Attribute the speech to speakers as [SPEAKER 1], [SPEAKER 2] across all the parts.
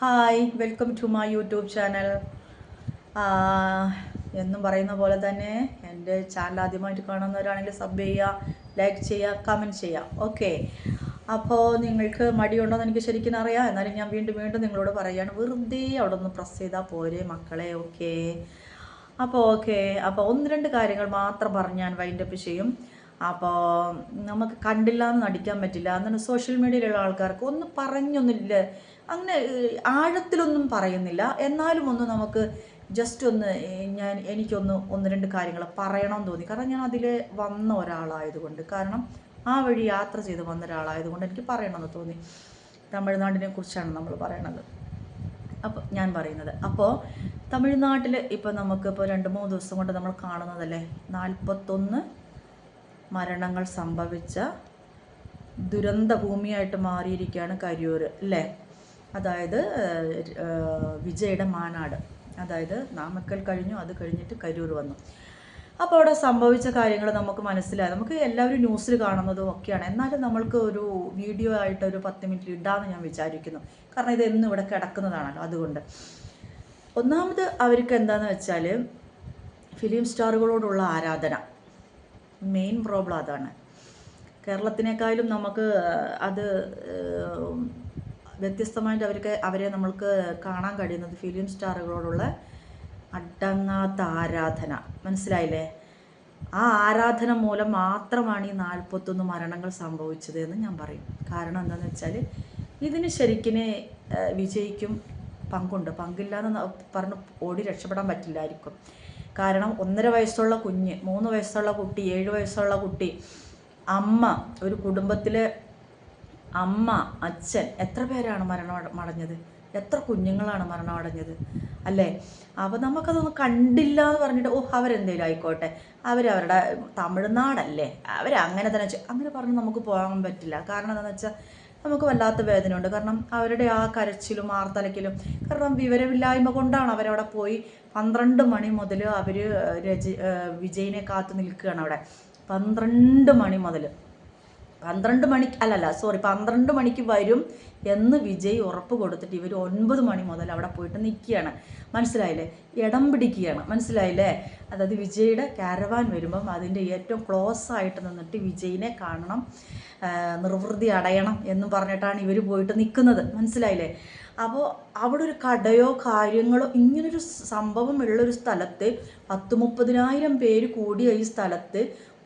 [SPEAKER 1] Hi, welcome to my YouTube channel. എന്നും പറയുന്ന പോലെ തന്നെ എൻ്റെ ചാനൽ ആദ്യമായിട്ട് കാണുന്നവരാണെങ്കിൽ സബ് ചെയ്യുക, ലൈക്ക് ചെയ്യുക, കമൻറ്റ് ചെയ്യുക. ഓക്കെ, അപ്പോൾ നിങ്ങൾക്ക് മടിയുണ്ടോയെന്ന് എനിക്ക് ശരിക്കും അറിയാം. എന്നാലും ഞാൻ വീണ്ടും വീണ്ടും നിങ്ങളോട് പറയുകയാണ്, വെറുതെ അവിടെ ഒന്ന് പ്രസ് ചെയ്താൽ പോരെ മക്കളെ. ഓക്കെ, അപ്പോൾ ഒന്ന് രണ്ട് കാര്യങ്ങൾ മാത്രം പറഞ്ഞ് ഞാൻ വൈൻഡപ്പ് ചെയ്യും. അപ്പോൾ നമുക്ക് കണ്ടില്ല എന്ന് നടിക്കാൻ പറ്റില്ല. അങ്ങനെ സോഷ്യൽ മീഡിയയിലുള്ള ആൾക്കാർക്ക് ഒന്ന് പറഞ്ഞൊന്നുമില്ല, അങ്ങനെ ആഴത്തിലൊന്നും പറയുന്നില്ല. എന്നാലും ഒന്ന് നമുക്ക് ജസ്റ്റ് ഒന്ന് എനിക്കൊന്ന് ഒന്ന് രണ്ട് കാര്യങ്ങൾ പറയണമെന്ന് തോന്നി. കാരണം ഞാൻ അതിൽ വന്ന ഒരാളായതുകൊണ്ട്, കാരണം ആ വഴി യാത്ര ചെയ്ത് വന്ന ഒരാളായതുകൊണ്ട് എനിക്ക് പറയണമെന്ന് തോന്നി. തമിഴ്നാടിനെ കുറിച്ചാണ് നമ്മൾ പറയണത്. അപ്പോൾ ഞാൻ പറയുന്നത്, അപ്പോൾ തമിഴ്നാട്ടിൽ ഇപ്പോൾ നമുക്കിപ്പോൾ 2-3 ദിവസം കൊണ്ട് നമ്മൾ കാണുന്നതല്ലേ, 41 മരണങ്ങൾ സംഭവിച്ച ദുരന്ത ഭൂമിയായിട്ട് മാറിയിരിക്കുകയാണ് കരിയൂർ അല്ലേ. അതായത് വിജയുടെ മാനാട്, അതായത് നാമക്കൽ കഴിഞ്ഞു, അത് കഴിഞ്ഞിട്ട് കരിയൂർ വന്നു. അപ്പോൾ അവിടെ സംഭവിച്ച കാര്യങ്ങൾ നമുക്ക് മനസ്സിലായി. നമുക്ക് എല്ലാവരും ന്യൂസിൽ കാണുന്നതും ഒക്കെയാണ്. എന്നാലും നമ്മൾക്ക് ഒരു വീഡിയോ ആയിട്ട് ഒരു 10 മിനിറ്റ് ഇടാമെന്ന് ഞാൻ വിചാരിക്കുന്നു. കാരണം ഇത് എന്നും ഇവിടെ കിടക്കുന്നതാണല്ലോ. അതുകൊണ്ട് ഒന്നാമത് അവർക്ക് എന്താണെന്ന് വെച്ചാൽ ഫിലിം സ്റ്റാറുകളോടുള്ള ആരാധന, മെയിൻ പ്രോബ്ലം അതാണ്. കേരളത്തിനേക്കാളും നമുക്ക് അത് വ്യത്യസ്തമായിട്ട് അവരെ നമ്മൾക്ക് കാണാൻ കഴിയുന്നത് ഫിലിം സ്റ്റാറുകളോടുള്ള അടങ്ങാത്ത ആരാധന. മനസ്സിലായില്ലേ? ആ ആരാധന മൂലം മാത്രമാണ് ഈ 41 മരണങ്ങൾ സംഭവിച്ചത് എന്ന് ഞാൻ പറയും. കാരണം എന്താണെന്ന് വെച്ചാൽ ഇതിന് ശരിക്കിന് വിജയിക്കും പങ്കുണ്ട്. പങ്കില്ലാന്ന് പറഞ്ഞ് ഓടി രക്ഷപ്പെടാൻ പറ്റില്ലായിരിക്കും. കാരണം 1.5 വയസ്സുള്ള കുഞ്ഞ്, 3 വയസ്സുള്ള കുട്ടി, 7 വയസ്സുള്ള കുട്ടി, അമ്മ, ഒരു കുടുംബത്തിലെ അമ്മ, അച്ഛൻ, എത്ര പേരാണ് മരണമടഞ്ഞത്? എത്ര കുഞ്ഞുങ്ങളാണ് മരണമടഞ്ഞത് അല്ലേ? അപ്പോൾ നമുക്കതൊന്നും കണ്ടില്ല എന്ന് പറഞ്ഞിട്ട് അവരെന്തേലും ആയിക്കോട്ടെ, അവരവരുടെ തമിഴ്നാടല്ലേ, അവരങ്ങനെ തന്നെ അങ്ങനെ പറഞ്ഞ് നമുക്ക് പോകാൻ പറ്റില്ല. കാരണം എന്താണെന്ന് വെച്ചാൽ നമുക്ക് വല്ലാത്ത വേദനയുണ്ട്. കാരണം അവരുടെ ആ കരച്ചിലും ആർത്തലക്കിലും, കാരണം വിവരമില്ലായ്മ കൊണ്ടാണ് അവരവിടെ പോയി 12 മണി മുതൽ അവർ വിജയിനെ കാത്തു നിൽക്കുകയാണ് അവിടെ. 12 മണി മുതൽ 12 മണിക്ക് വരും എന്ന് വിജയ് ഉറപ്പ് കൊടുത്തിട്ട് ഇവർ 9 മണി മുതൽ അവിടെ പോയിട്ട് നിൽക്കുകയാണ്. മനസ്സിലായില്ലേ? ഇടം പിടിക്കുകയാണ്. മനസ്സിലായില്ലേ? അതായത് വിജയുടെ കാരവാൻ വരുമ്പം അതിൻ്റെ ഏറ്റവും ക്ലോസ് ആയിട്ട് നിന്നിട്ട് വിജയിനെ കാണണം, നിർവൃതി അടയണം എന്നും പറഞ്ഞിട്ടാണ് ഇവർ പോയിട്ട് നിൽക്കുന്നത്. മനസ്സിലായില്ലേ? അപ്പോൾ അവിടെ ഒരു കടയോ കാര്യങ്ങളോ ഇങ്ങനൊരു സംഭവം ഉള്ളൊരു സ്ഥലത്ത് 10-30,000 പേര് കൂടിയ ഈ സ്ഥലത്ത്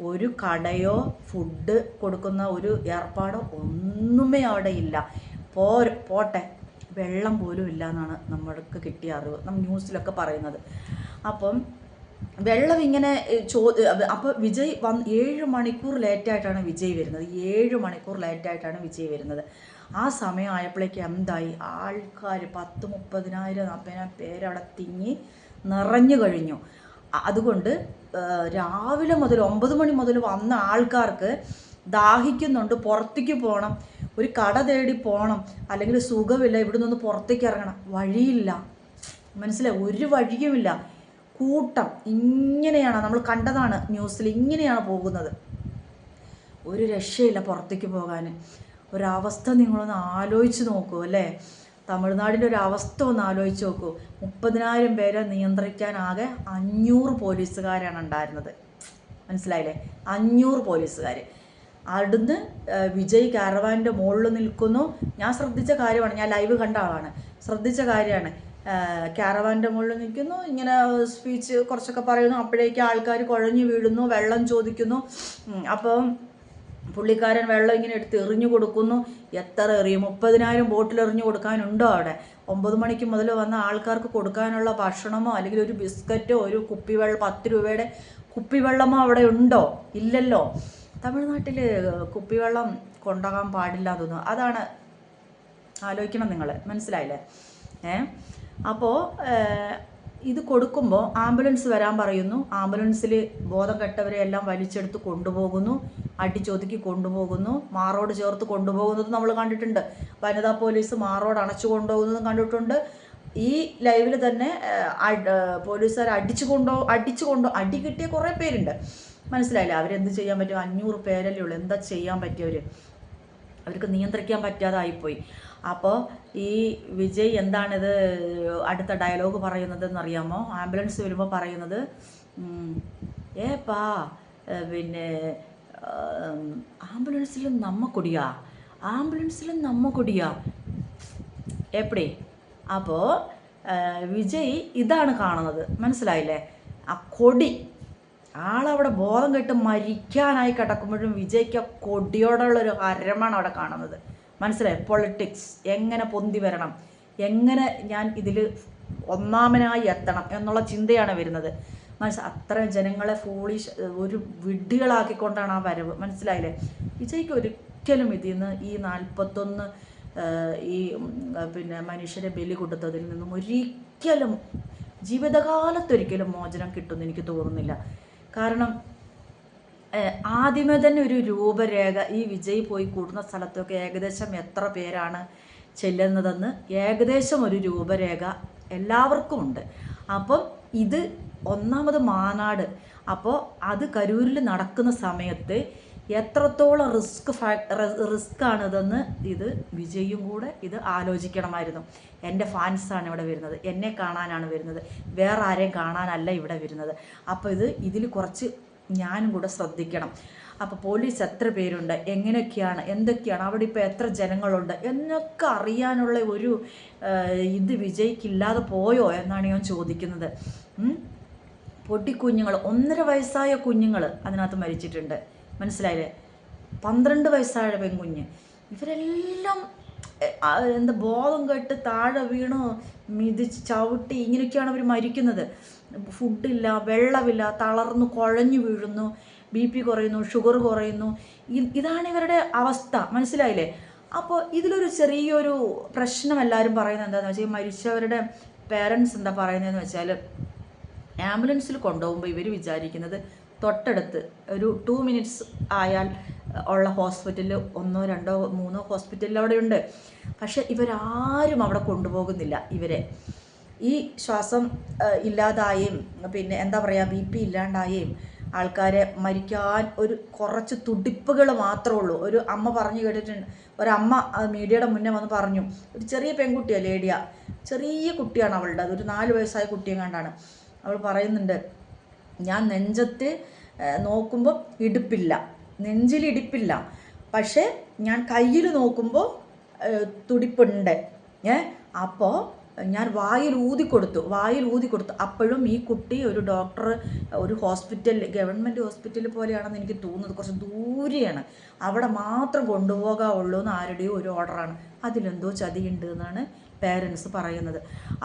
[SPEAKER 1] ഒരു കടയോ ഫുഡ് കൊടുക്കുന്ന ഒരു ഏർപ്പാടോ ഒന്നുമേ അവിടെ ഇല്ല. പോട്ടെ, വെള്ളം പോലും ഇല്ല എന്നാണ് നമ്മൾക്ക് കിട്ടിയ അറിവ്, നമ്മൾ ന്യൂസിലൊക്കെ പറയുന്നത്. അപ്പം വെള്ളം ഇങ്ങനെ അപ്പോൾ വിജയ് 7 മണിക്കൂർ ലേറ്റായിട്ടാണ് വിജയ് വരുന്നത്. 7 മണിക്കൂർ ലേറ്റായിട്ടാണ് വിജയ് വരുന്നത്. ആ സമയം ആയപ്പോഴേക്ക് എന്തായി, ആൾക്കാർ 10-30,000-40,000 പേരവിടെ തിങ്ങി നിറഞ്ഞു കഴിഞ്ഞു. അതുകൊണ്ട് രാവിലെ മുതൽ 9 മണി മുതൽ വന്ന ആൾക്കാർക്ക് ദാഹിക്കുന്നുണ്ട്, പുറത്തേക്ക് പോകണം, ഒരു കട തേടി പോകണം, അല്ലെങ്കിൽ സുഖമില്ല, ഇവിടെ നിന്ന് പുറത്തേക്ക് ഇറങ്ങണം, വഴിയില്ല. മനസ്സിലായി? ഒരു വഴിയുമില്ല. കൂട്ടം ഇങ്ങനെയാണ്, നമ്മൾ കണ്ടതാണ് ന്യൂസിൽ, ഇങ്ങനെയാണ് പോകുന്നത്. ഒരു രക്ഷയില്ല പുറത്തേക്ക് പോകാൻ. ഒരവസ്ഥ നിങ്ങളൊന്ന് ആലോചിച്ച് നോക്കൂ അല്ലേ? തമിഴ്നാടിൻ്റെ ഒരു അവസ്ഥ ഒന്ന് ആലോചിച്ച് നോക്കൂ. 30,000 പേരെ നിയന്ത്രിക്കാനാകെ 500 പോലീസുകാരാണ് ഉണ്ടായിരുന്നത്. മനസ്സിലായില്ലേ? 500 പോലീസുകാർ. അവിടുന്ന് വിജയ് കാരവാൻ്റെ മുകളിൽ നിൽക്കുന്നു. ഞാൻ ശ്രദ്ധിച്ച കാര്യമാണ്, ഞാൻ ലൈവ് കണ്ട ആളാണ്, ശ്രദ്ധിച്ച കാര്യമാണ്. കാരവാൻ്റെ മുകളിൽ നിൽക്കുന്നു, ഇങ്ങനെ സ്പീച്ച് കുറച്ചൊക്കെ പറയുന്നു. അപ്പോഴേക്കും ആൾക്കാർ കുഴഞ്ഞു വീഴുന്നു, വെള്ളം ചോദിക്കുന്നു. അപ്പം പുള്ളിക്കാരൻ വെള്ളം ഇങ്ങനെ എടുത്ത് എറിഞ്ഞു കൊടുക്കുന്നു. എത്ര എറിയും? 30,000 ബോട്ടിൽ എറിഞ്ഞു കൊടുക്കാനുണ്ടോ അവിടെ? 9 മണിക്ക് മുതൽ വന്ന ആൾക്കാർക്ക് കൊടുക്കാനുള്ള ഭക്ഷണമോ അല്ലെങ്കിൽ ഒരു ബിസ്ക്കറ്റോ ഒരു കുപ്പിവെള്ളം 10 രൂപയുടെ കുപ്പിവെള്ളമോ അവിടെ ഉണ്ടോ? ഇല്ലല്ലോ. തമിഴ്നാട്ടിൽ കുപ്പിവെള്ളം കൊണ്ടുപോകാൻ പാടില്ല എന്ന് തോന്നുന്നു. അതാണ് ആലോചിക്കണം നിങ്ങൾ. മനസ്സിലായില്ലേ? അപ്പോൾ ഇത് കൊടുക്കുമ്പോൾ ആംബുലൻസ് വരാൻ പറയുന്നു. ആംബുലൻസിൽ ബോധം കെട്ടവരെ എല്ലാം വലിച്ചെടുത്ത് കൊണ്ടുപോകുന്നു, അടിച്ചൊതുക്കി കൊണ്ടുപോകുന്നു, മാറോട് ചേർത്ത് കൊണ്ടുപോകുന്നത് നമ്മൾ കണ്ടിട്ടുണ്ട്. വനിതാ പോലീസ് മാറോട് അണച്ചു കൊണ്ടുപോകുന്നതും കണ്ടിട്ടുണ്ട്. ഈ ലൈവിൽ തന്നെ പോലീസുകാർ അടി കിട്ടിയ കുറേ പേരുണ്ട്. മനസ്സിലായില്ലേ? അവരെന്ത് ചെയ്യാൻ പറ്റും? 500 പേരല്ലേ ഉള്ളൂ, എന്താ ചെയ്യാൻ പറ്റിയവർ? അവർക്ക് നിയന്ത്രിക്കാൻ പറ്റാതായിപ്പോയി. അപ്പോൾ ഈ വിജയ് എന്താണിത് അടുത്ത ഡയലോഗ് പറയുന്നതെന്നറിയാമോ? ആംബുലൻസ് വരുമ്പോൾ പറയുന്നത് ഏപ്പാ പിന്നെ ആംബുലൻസിലും നമ്മ കൊടിയാ എപ്പടി. അപ്പോൾ വിജയ് ഇതാണ് കാണുന്നത്, മനസ്സിലായില്ലേ? ആ കൊടി, ആളവിടെ ബോധം കെട്ട് മരിക്കാനായി കിടക്കുമ്പോഴും വിജയ്ക്ക് ആ കൊടിയോടുള്ളൊരു ഹരമാണ് അവിടെ കാണുന്നത്, മനസ്സിലായി? പൊളിറ്റിക്സ് എങ്ങനെ പൊന്തി വരണം, എങ്ങനെ ഞാൻ ഇതിൽ ഒന്നാമനായി എത്തണം എന്നുള്ള ചിന്തയാണ് വരുന്നത്. അത്രയും ജനങ്ങളെ ഫോളിഷ് ഒരു വിഡ്ഢികളാക്കിക്കൊണ്ടാണ് ആ വരവ്, മനസ്സിലായില്ലേ? വിജയ്ക്ക് ഒരിക്കലും ഇതിൽ നിന്ന് ഈ 41 ഈ പിന്നെ മനുഷ്യരെ ബലി കൊടുത്തതിൽ നിന്നും ഒരിക്കലും ജീവിതകാലത്തൊരിക്കലും മോചനം കിട്ടുമെന്ന് എനിക്ക് തോന്നുന്നില്ല. കാരണം ആദ്യമേ തന്നെ ഒരു രൂപരേഖ, ഈ വിജയ് പോയി കൂടുന്ന സ്ഥലത്തൊക്കെ ഏകദേശം എത്ര പേരാണ് ചെല്ലുന്നതെന്ന് ഏകദേശം ഒരു രൂപരേഖ എല്ലാവർക്കും ഉണ്ട്. അപ്പം ഇത് ഒന്നാമത് മാനാട്, അപ്പോൾ അത് കരൂരിൽ നടക്കുന്ന സമയത്ത് എത്രത്തോളം റിസ്ക് ആണിതെന്ന് ഇത് വിജയും കൂടെ ഇത് ആലോചിക്കണമായിരുന്നു. എൻ്റെ ഫാൻസാണ് ഇവിടെ വരുന്നത്, എന്നെ കാണാനാണ് വരുന്നത്, വേറെ ആരെയും കാണാനല്ല ഇവിടെ വരുന്നത്. അപ്പോൾ ഇതിൽ കുറച്ച് ഞാനും കൂടെ ശ്രദ്ധിക്കണം. അപ്പോൾ പോലീസ് എത്ര പേരുണ്ട്, എങ്ങനെയൊക്കെയാണ്, എന്തൊക്കെയാണ്, അവിടെ ഇപ്പോൾ എത്ര ജനങ്ങളുണ്ട് എന്നൊക്കെ അറിയാനുള്ള ഒരു ഇത് വിജയ്ക്കില്ലാതെ പോയോ എന്നാണ് ഞാൻ ചോദിക്കുന്നത്. പൊട്ടിക്കുഞ്ഞുങ്ങൾ, 1.5 വയസ്സായ കുഞ്ഞുങ്ങൾ അതിനകത്ത് മരിച്ചിട്ടുണ്ട്, മനസ്സിലായില്ലേ? 12 വയസ്സായ പെൺകുഞ്ഞ്, ഇവരെല്ലാം എന്താ ബോധം കെട്ട് താഴെ വീണു മിതിച്ച് ചവിട്ടി ഇങ്ങനെയൊക്കെയാണ് അവർ മരിക്കുന്നത്. ഫുഡില്ല, വെള്ളമില്ല, തളർന്നു കുഴഞ്ഞു വീഴുന്നു, BP കുറയുന്നു, ഷുഗർ കുറയുന്നു. ഇതാണ് ഇവരുടെ അവസ്ഥ, മനസ്സിലായില്ലേ? അപ്പോൾ ഇതിലൊരു ചെറിയൊരു പ്രശ്നം എല്ലാവരും പറയുന്നത് എന്താണെന്ന് വെച്ചാൽ, മരിച്ചവരുടെ പേരൻസ് എന്താ പറയുന്നതെന്ന് വെച്ചാൽ, ആംബുലൻസിൽ കൊണ്ടുപോകുമ്പോൾ ഇവർ വിചാരിക്കുന്നത് തൊട്ടടുത്ത് ഒരു 2 മിനിറ്റ്സ് ആയാൽ ഉള്ള ഹോസ്പിറ്റലിൽ 1, 2, 3 ഹോസ്പിറ്റലിൽ അവിടെയുണ്ട്. പക്ഷെ ഇവരാരും അവിടെ കൊണ്ടുപോകുന്നില്ല. ഇവരെ ഈ ശ്വാസം ഇല്ലാതായും പിന്നെ എന്താ പറയുക BP ഇല്ലാണ്ടായും ആൾക്കാരെ മരിക്കാൻ ഒരു കുറച്ച് തുടിപ്പുകൾ മാത്രമേ ഉള്ളൂ. ഒരു അമ്മ പറഞ്ഞു കേട്ടിട്ടുണ്ട്, ഒരമ്മ മീഡിയയുടെ മുന്നേ വന്ന് പറഞ്ഞു, ഒരു ചെറിയ പെൺകുട്ടിയാണ്, ലേഡിയ, ചെറിയ കുട്ടിയാണ് അവളുടെ, അതൊരു 4 വയസ്സായ കുട്ടിയെ കണ്ടാണ്. അവൾ പറയുന്നുണ്ട്, ഞാൻ നെഞ്ചത്ത് നോക്കുമ്പോൾ ഇടുപ്പില്ല, നെഞ്ചിലിടിപ്പില്ല, പക്ഷേ ഞാൻ കയ്യിൽ നോക്കുമ്പോൾ തുടിപ്പുണ്ട്. അപ്പോൾ ഞാൻ വായിൽ ഊതി കൊടുത്തു. അപ്പോഴും ഈ കുട്ടി ഒരു ഡോക്ടർ, ഒരു ഹോസ്പിറ്റലിൽ, ഗവൺമെൻറ് ഹോസ്പിറ്റൽ പോലെയാണെന്ന് എനിക്ക് തോന്നുന്നത്, കുറച്ച് ദൂരെയാണ്, അവിടെ മാത്രം കൊണ്ടുപോകാവുള്ളൂ എന്ന് ആരുടെയോ ഒരു ഓർഡറാണ്. അതിലെന്തോ ചതിയുണ്ട് എന്നാണ് പേരൻസ് പറയുന്നത്.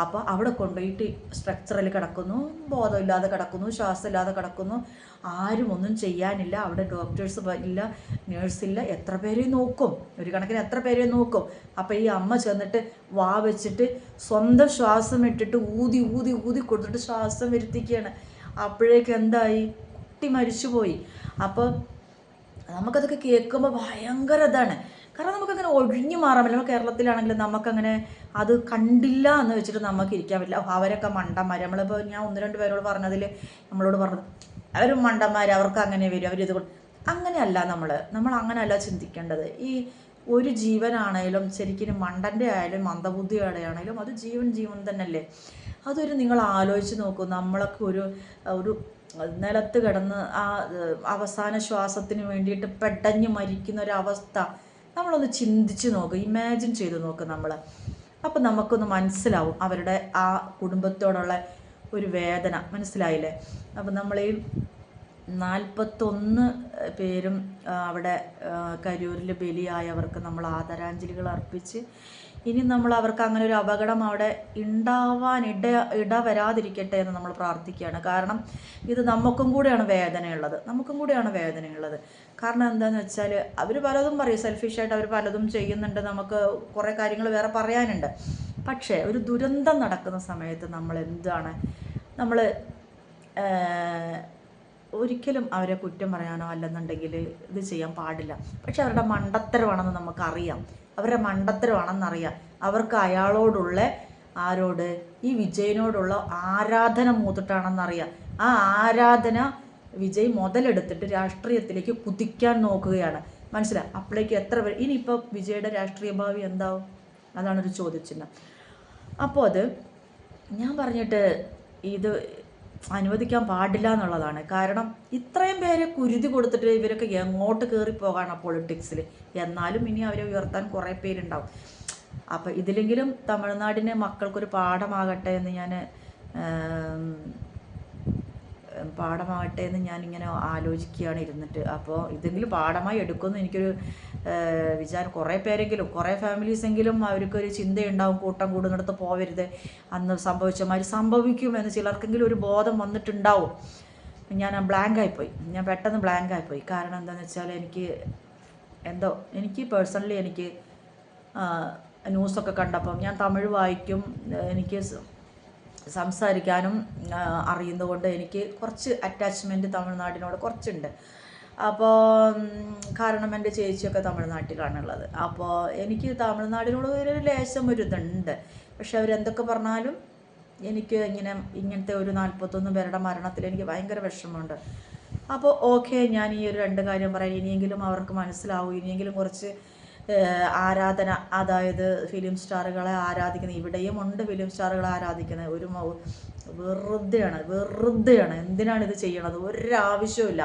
[SPEAKER 1] അപ്പോൾ അവിടെ കൊണ്ടുപോയിട്ട് സ്ട്രക്ചറിൽ കിടക്കുന്നു, ബോധമില്ലാതെ കിടക്കുന്നു, ശ്വാസമില്ലാതെ കിടക്കുന്നു, ആരും ഒന്നും ചെയ്യാനില്ല. അവിടെ ഡോക്ടേഴ്സ് ഇല്ല, നേഴ്സില്ല, എത്ര പേരെ നോക്കും, ഒരു കണക്കിന് എത്ര പേരെ നോക്കും. അപ്പോൾ ഈ അമ്മ ചെന്നിട്ട് വാ വെച്ചിട്ട് സ്വന്തം ശ്വാസം ഇട്ടിട്ട് ഊതി ഊതി ഊതി കൊടുത്തിട്ട് ശ്വാസം വരുത്തിക്കുകയാണ്. അപ്പോഴേക്ക് എന്തായി, കുട്ടി മരിച്ചുപോയി. അപ്പോൾ നമുക്കതൊക്കെ കേൾക്കുമ്പോൾ ഭയങ്കര ഇതാണ്. കാരണം നമുക്കങ്ങനെ ഒഴിഞ്ഞു മാറാൻ പറ്റില്ല. നമ്മൾ കേരളത്തിലാണെങ്കിലും നമുക്കങ്ങനെ അത് കണ്ടില്ല എന്ന് വെച്ചിട്ട് നമുക്ക് ഇരിക്കാൻ പറ്റില്ല. അവരൊക്കെ മണ്ടന്മാർ, നമ്മളിപ്പോൾ ഞാൻ 1-2 പേരോട് പറഞ്ഞതിൽ നമ്മളോട് പറഞ്ഞത്, അവരും മണ്ടന്മാർ, അവർക്ക് അങ്ങനെ വരും, അവരിത് അങ്ങനെയല്ല. നമ്മൾ അങ്ങനെയല്ല ചിന്തിക്കേണ്ടത്. ഈ ഒരു ജീവനാണേലും ശരിക്കും മണ്ടൻ്റെ ആയാലും മന്ദബുദ്ധിയുടെ ആണെങ്കിലും അത് ജീവൻ തന്നെയല്ലേ. അതൊരു നിങ്ങൾ ആലോചിച്ച് നോക്കൂ. നമ്മളൊക്കെ ഒരു നിലത്ത് കിടന്ന് ആ അവസാന ശ്വാസത്തിന് വേണ്ടിയിട്ട് പെടഞ്ഞ് മരിക്കുന്ന ഒരവസ്ഥ നമ്മളൊന്ന് ചിന്തിച്ച് നോക്കുക, ഇമാജിൻ ചെയ്ത് നോക്കുക നമ്മൾ. അപ്പം നമുക്കൊന്ന് മനസ്സിലാവും അവരുടെ ആ കുടുംബത്തോടുള്ള ഒരു വേദന, മനസ്സിലായില്ലേ? അപ്പം നമ്മൾ ഈ 41 പേരും അവിടെ കരൂരിൽ ബലിയായവർക്ക് നമ്മൾ ആദരാഞ്ജലികൾ അർപ്പിച്ച്, ഇനി നമ്മൾ അവർക്ക് അങ്ങനെ ഒരു അപകടം അവിടെ ഉണ്ടാവാൻ ഇടവരാതിരിക്കട്ടെ എന്ന് നമ്മൾ പ്രാർത്ഥിക്കുകയാണ്. കാരണം ഇത് നമുക്കും കൂടെയാണ് വേദനയുള്ളത്. കാരണം എന്താണെന്ന് വെച്ചാൽ അവർ പലതും പറയും, സെൽഫിഷായിട്ട് അവർ പലതും ചെയ്യുന്നുണ്ട്, നമുക്ക് കുറേ കാര്യങ്ങൾ വേറെ പറയാനുണ്ട്. പക്ഷേ ഒരു ദുരന്തം നടക്കുന്ന സമയത്ത് നമ്മൾ ഒരിക്കലും അവരെ കുറ്റം പറയാനോ അല്ലെന്നുണ്ടെങ്കിൽ ഇത് ചെയ്യാൻ പാടില്ല. പക്ഷെ അവരുടെ മണ്ടത്തരമാണെന്ന് നമുക്കറിയാം, അവർക്ക് അയാളോടുള്ള ഈ വിജയനോടുള്ള ആരാധന മൂത്തിട്ടാണെന്നറിയാം. ആ ആരാധന വിജയ് മുതലെടുത്തിട്ട് രാഷ്ട്രീയത്തിലേക്ക് കുതിക്കാൻ നോക്കുകയാണ്, മനസ്സിലായി? അപ്പോഴേക്ക് എത്ര പേര് ഇനിയിപ്പോൾ വിജയുടെ രാഷ്ട്രീയ ഭാവി എന്താവും? അതാണൊരു ചോദ്യചിഹ്നം. അപ്പോൾ അത് ഞാൻ പറഞ്ഞിട്ട് ഇത് അനുവദിക്കാൻ പാടില്ല എന്നുള്ളതാണ്. കാരണം ഇത്രയും പേരെ കുരുതി കൊടുത്തിട്ട് ഇവരൊക്കെ എങ്ങോട്ട് കയറിപ്പോകാണ് പൊളിറ്റിക്സിൽ. എന്നാലും ഇനി അവരെ ഉയർത്താൻ കുറേ പേരുണ്ടാവും. അപ്പോൾ ഇതിലെങ്കിലും തമിഴ്നാടിന് മക്കൾക്കൊരു പാഠമാകട്ടെ എന്ന് ഞാനിങ്ങനെ ആലോചിക്കുകയാണ് ഇരുന്നിട്ട്. അപ്പോൾ ഇതെങ്കിലും പാഠമായി എടുക്കുമെന്ന് എനിക്കൊരു വിചാരം. കുറേ പേരെങ്കിലും, കുറേ ഫാമിലീസെങ്കിലും അവർക്കൊരു ചിന്തയുണ്ടാവും, കൂട്ടം കൂടുന്നിടത്ത് പോവരുത്, അന്ന് സംഭവിച്ചമാതിരി സംഭവിക്കുമെന്ന് ചിലർക്കെങ്കിലും ഒരു ബോധം വന്നിട്ടുണ്ടാവും. ഞാൻ പെട്ടെന്ന് ബ്ലാങ്കായിപ്പോയി. കാരണം എന്താണെന്ന് വെച്ചാൽ എനിക്ക് പേഴ്സണലി എനിക്ക് ന്യൂസൊക്കെ കണ്ടപ്പം, ഞാൻ തമിഴ് വായിക്കും, എനിക്ക് സംസാരിക്കാനും അറിയുന്നതുകൊണ്ട് എനിക്ക് കുറച്ച് അറ്റാച്ച്മെൻറ്റ് തമിഴ്നാടിനോട് കുറച്ചുണ്ട്. അപ്പോൾ കാരണം എൻ്റെ ചേച്ചിയൊക്കെ തമിഴ്നാട്ടിലാണുള്ളത്. അപ്പോൾ എനിക്ക് തമിഴ്നാടിനോട് ഒരു ലേശം ഒരു ഇതുണ്ട്. പക്ഷെ അവരെന്തൊക്കെ പറഞ്ഞാലും എനിക്ക് ഇങ്ങനത്തെ ഒരു 41 പേരുടെ മരണത്തിൽ എനിക്ക് ഭയങ്കര വിഷമമുണ്ട്. അപ്പോൾ ഓക്കെ, ഞാൻ ഈ ഒരു 2 കാര്യം പറയാം. ഇനിയെങ്കിലും അവർക്ക് മനസ്സിലാവും, ഇനിയെങ്കിലും കുറച്ച് ആരാധന, അതായത് ഫിലിം സ്റ്റാറുകളെ ആരാധിക്കുന്ന, ഇവിടെയും ഉണ്ട് ഫിലിം സ്റ്റാറുകളെ ആരാധിക്കുന്നത്. വെറുതെയാണ്. എന്തിനാണ് ഇത് ചെയ്യണത്? ഒരാവശ്യമില്ല.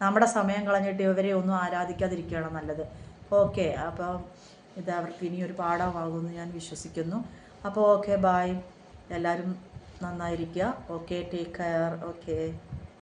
[SPEAKER 1] നമ്മുടെ സമയം കളഞ്ഞിട്ട് ഇവരെ ഒന്നും ആരാധിക്കാതിരിക്കുകയാണ് നല്ലത്. ഓക്കെ, അപ്പോൾ ഇത് അവർക്ക് ഇനിയൊരു പാഠമാകുമെന്ന് ഞാൻ വിശ്വസിക്കുന്നു. അപ്പോൾ ഓക്കെ, ബായ്. എല്ലാവരും നന്നായിരിക്കുക. Okay, take care. ഓക്കെ.